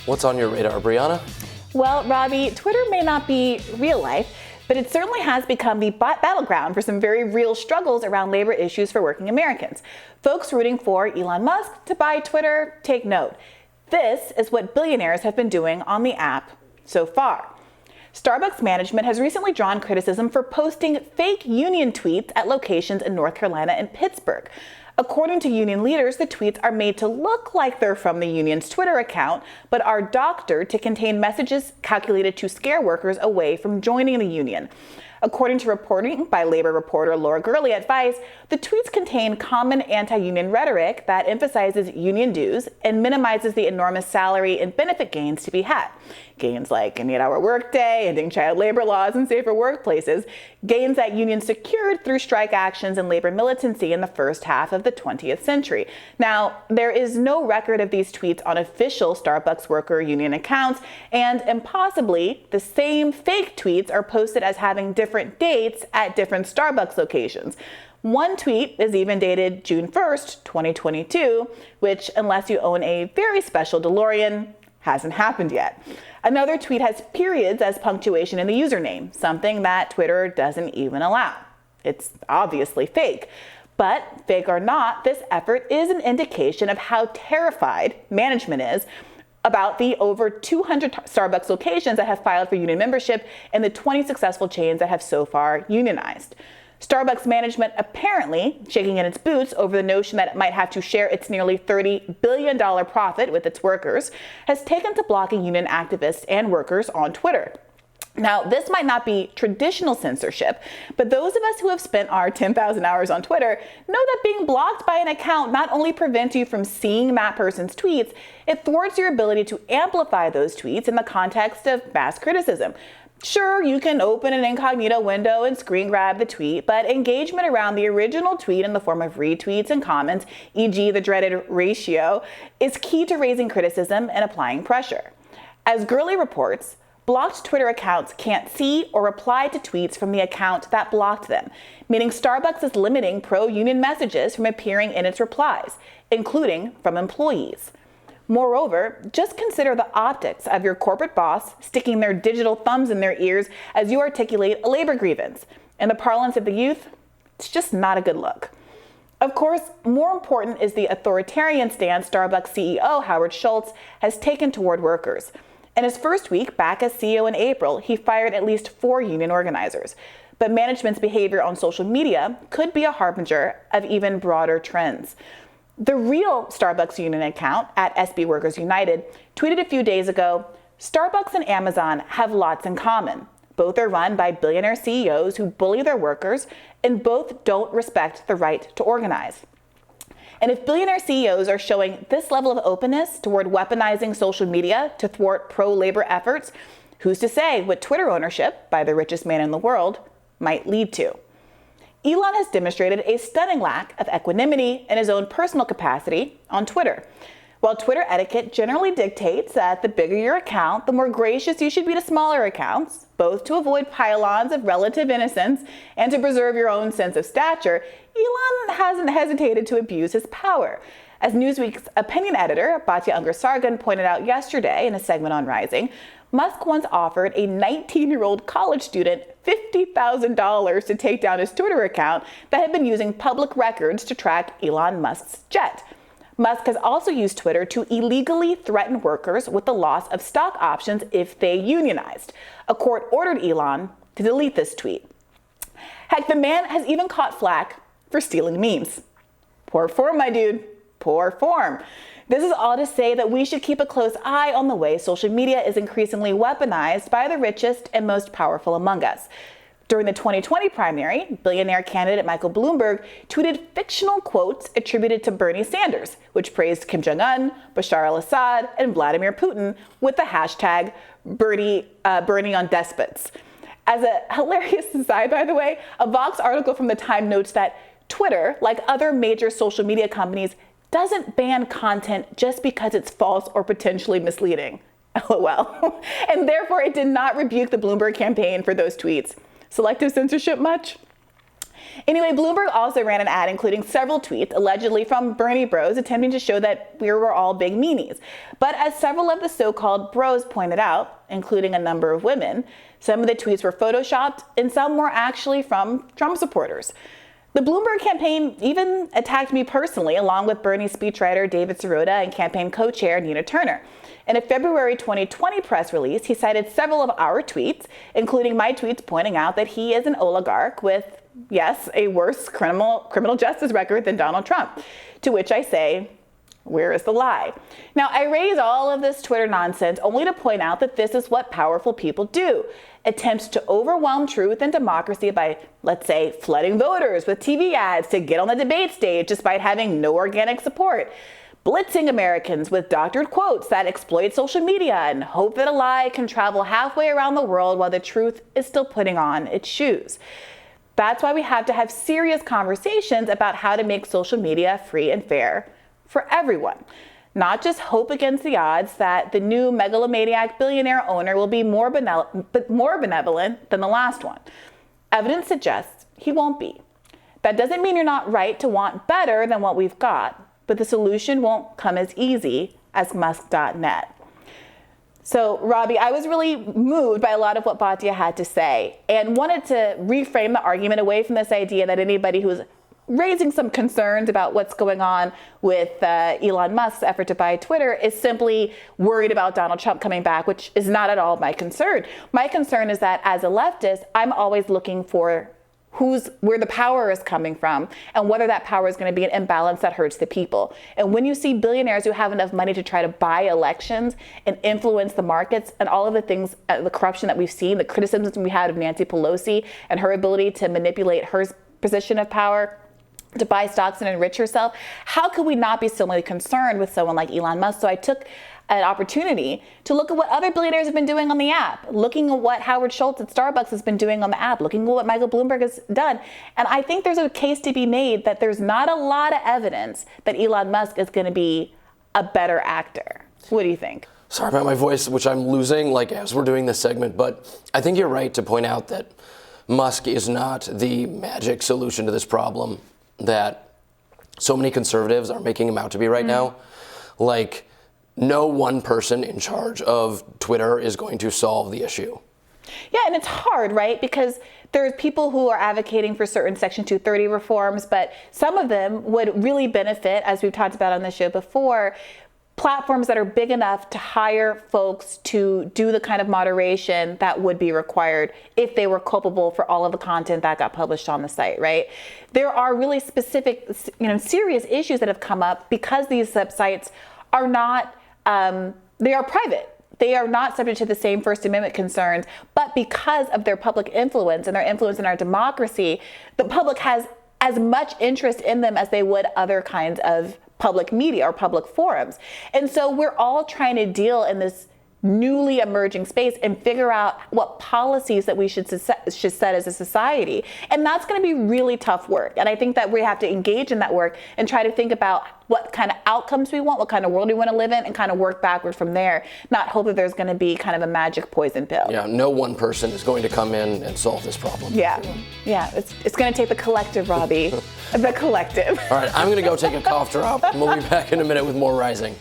What's on your radar, Briahna? Well, Robbie, Twitter may not be real life, but it certainly has become the battleground for some very real struggles around labor issues for working Americans. Folks rooting for Elon Musk to buy Twitter, take note. This is what billionaires have been doing on the app so far. Starbucks management has recently drawn criticism for posting fake union tweets at locations in North Carolina and Pittsburgh. According to union leaders, the tweets are made to look like they're from the union's Twitter account, but are doctored to contain messages calculated to scare workers away from joining the union. According to reporting by labor reporter Laura Gurley at Vice, the tweets contain common anti-union rhetoric that emphasizes union dues and minimizes the enormous salary and benefit gains to be had. Gains like an 8-hour workday, ending child labor laws, and safer workplaces. Gains that unions secured through strike actions and labor militancy in the first half of the 20th century. Now, there is no record of these tweets on official Starbucks worker union accounts, and impossibly, the same fake tweets are posted as having different dates at different Starbucks locations. One tweet is even dated June 1st, 2022, which, unless you own a very special DeLorean, hasn't happened yet. Another tweet has periods as punctuation in the username, something that Twitter doesn't even allow. It's obviously fake. But fake or not, this effort is an indication of how terrified management is about the over 200 Starbucks locations that have filed for union membership and the 20 successful chains that have so far unionized. Starbucks management apparently shaking in its boots over the notion that it might have to share its nearly $30 billion profit with its workers, has taken to blocking union activists and workers on Twitter. Now, this might not be traditional censorship, but those of us who have spent our 10,000 hours on Twitter know that being blocked by an account not only prevents you from seeing that person's tweets, it thwarts your ability to amplify those tweets in the context of mass criticism. Sure, you can open an incognito window and screen grab the tweet, but engagement around the original tweet in the form of retweets and comments, e.g. the dreaded ratio, is key to raising criticism and applying pressure. As Gurley reports, blocked Twitter accounts can't see or reply to tweets from the account that blocked them, meaning Starbucks is limiting pro-union messages from appearing in its replies, including from employees. Moreover, just consider the optics of your corporate boss sticking their digital thumbs in their ears as you articulate a labor grievance. In the parlance of the youth, it's just not a good look. Of course, more important is the authoritarian stance Starbucks CEO Howard Schultz has taken toward workers. In his first week back as CEO in April, he fired at least 4 union organizers. But management's behavior on social media could be a harbinger of even broader trends. The real Starbucks union account at SB Workers United tweeted a few days ago, "Starbucks and Amazon have lots in common. Both are run by billionaire CEOs who bully their workers, and both don't respect the right to organize." And if billionaire CEOs are showing this level of openness toward weaponizing social media to thwart pro-labor efforts, who's to say what Twitter ownership by the richest man in the world might lead to? Elon has demonstrated a stunning lack of equanimity in his own personal capacity on Twitter. While Twitter etiquette generally dictates that the bigger your account, the more gracious you should be to smaller accounts, both to avoid pylons of relative innocence and to preserve your own sense of stature, Elon hasn't hesitated to abuse his power. As Newsweek's opinion editor, Batya Ungar-Sargon, pointed out yesterday in a segment on Rising, Musk once offered a 19-year-old college student $50,000 to take down his Twitter account that had been using public records to track Elon Musk's jet. Musk has also used Twitter to illegally threaten workers with the loss of stock options if they unionized. A court ordered Elon to delete this tweet. Heck, the man has even caught flack for stealing memes. Poor form, my dude. Poor form. This is all to say that we should keep a close eye on the way social media is increasingly weaponized by the richest and most powerful among us. During the 2020 primary, billionaire candidate Michael Bloomberg tweeted fictional quotes attributed to Bernie Sanders, which praised Kim Jong-un, Bashar al-Assad, and Vladimir Putin with the hashtag Bernie on despots. As a hilarious aside, by the way, a Vox article from the Time notes that Twitter, like other major social media companies, doesn't ban content just because it's false or potentially misleading. LOL. And therefore, it did not rebuke the Bloomberg campaign for those tweets. Selective censorship much? Anyway, Bloomberg also ran an ad including several tweets, allegedly from Bernie bros, attempting to show that we were all big meanies. But as several of the so-called bros pointed out, including a number of women, some of the tweets were photoshopped and some were actually from Trump supporters. The Bloomberg campaign even attacked me personally, along with Bernie's speechwriter David Sirota and campaign co-chair Nina Turner. In a February 2020 press release, he cited several of our tweets, including my tweets pointing out that he is an oligarch with, yes, a worse criminal justice record than Donald Trump. To which I say, where is the lie? Now, I raise all of this Twitter nonsense only to point out that this is what powerful people do. Attempts to overwhelm truth and democracy by, let's say, flooding voters with TV ads to get on the debate stage despite having no organic support. Blitzing Americans with doctored quotes that exploit social media and hope that a lie can travel halfway around the world while the truth is still putting on its shoes. That's why we have to have serious conversations about how to make social media free and fair for everyone. Not just hope against the odds that the new megalomaniac billionaire owner will be more benevolent than the last one. Evidence suggests he won't be. That doesn't mean you're not right to want better than what we've got, but the solution won't come as easy as Musk.net. So, Robbie, I was really moved by a lot of what Batya had to say and wanted to reframe the argument away from this idea that anybody who's raising some concerns about what's going on with Elon Musk's effort to buy Twitter is simply worried about Donald Trump coming back, which is not at all my concern. My concern is that as a leftist, I'm always looking for where the power is coming from and whether that power is going to be an imbalance that hurts the people. And when you see billionaires who have enough money to try to buy elections and influence the markets and all of the things, the corruption that we've seen, the criticisms we had of Nancy Pelosi and her ability to manipulate her position of power to buy stocks and enrich herself, how could we not be similarly concerned with someone like Elon Musk? So I took an opportunity to look at what other billionaires have been doing on the app, looking at what Howard Schultz at Starbucks has been doing on the app, looking at what Michael Bloomberg has done. And I think there's a case to be made that there's not a lot of evidence that Elon Musk is going to be a better actor. What do you think? Sorry about my voice, which I'm losing as we're doing this segment, but I think you're right to point out that Musk is not the magic solution to this problem that so many conservatives are making him out to be right now. No one person in charge of Twitter is going to solve the issue. Yeah, and it's hard, right? Because there's people who are advocating for certain Section 230 reforms, but some of them would really benefit, as we've talked about on the show before, platforms that are big enough to hire folks to do the kind of moderation that would be required if they were culpable for all of the content that got published on the site, right? There are really specific, serious issues that have come up because these websites are not, they are private. They are not subject to the same First Amendment concerns, but because of their public influence and their influence in our democracy, the public has as much interest in them as they would other kinds of public media or public forums. And so we're all trying to deal in this newly emerging space and figure out what policies that we should set as a society. And that's going to be really tough work. And I think that we have to engage in that work and try to think about what kind of outcomes we want, what kind of world we want to live in, and kind of work backward from there, not hope that there's going to be kind of a magic poison pill. Yeah, no one person is going to come in and solve this problem. Yeah, it's going to take the collective, Robbie. The collective. All right, I'm going to go take a cough drop, and we'll be back in a minute with more Rising.